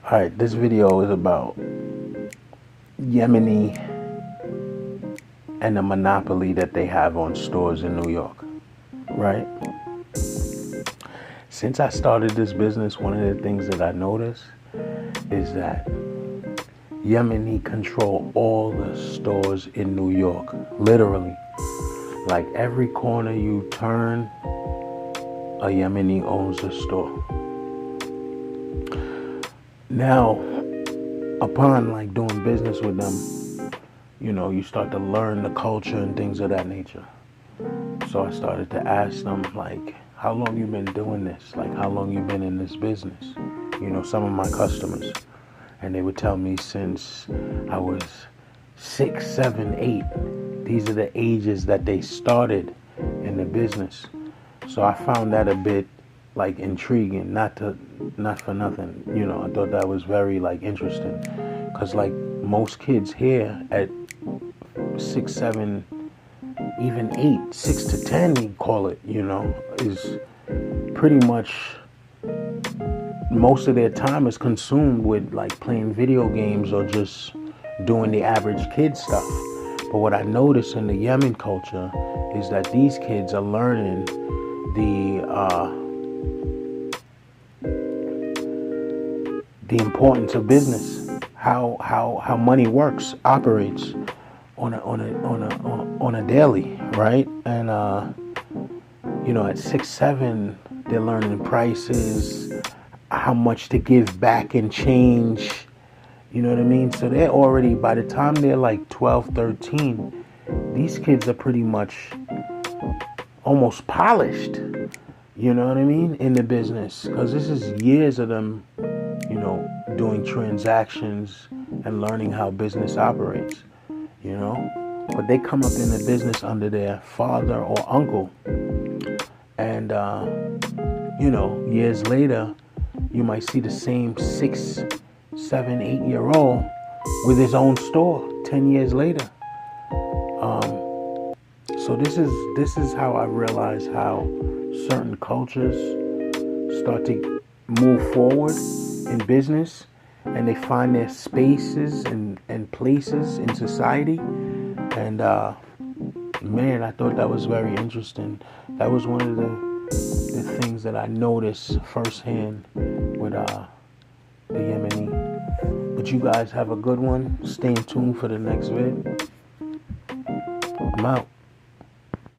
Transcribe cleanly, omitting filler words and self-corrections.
Alright, this video is about Yemeni and the monopoly that they have on stores in New York, right? Since I started this business, one of the things that I noticed is that Yemeni control all the stores in New York, literally. Like every corner you turn, a Yemeni owns a store. Now, upon like doing business with them, you start to learn the culture and things of that nature. So I started to ask them, like, how long you been doing this? Like, how long you been in this business? Some of my customers. And they would tell me since I was 6, 7, 8. These are the ages that they started in the business. So I found that a bit like intriguing, not for nothing. I thought that was very like interesting, because like most kids here at 6, 7, even 8, 6 to 10, we call it, is pretty much most of their time is consumed with like playing video games or just doing the average kid stuff. But what I notice in the Yemen culture is that these kids are learning the importance of business, how money works, operates on a daily, right? And at 6, 7, they're learning prices, how much to give back in change. You know what I mean? So they're already, by the time they're like 12, 13, these kids are pretty much almost polished, you know what I mean, in the business. Because this is years of them, doing transactions and learning how business operates, But they come up in the business under their father or uncle. And, years later, you might see the same 6, 7, 8-year-old with his own store 10 years later. So this is how I realize how certain cultures start to move forward in business, and they find their spaces and places in society. And man, I thought that was very interesting. That was one of the things that I noticed firsthand with the Yemeni. But you guys have a good one. Stay tuned for the next vid. I'm out.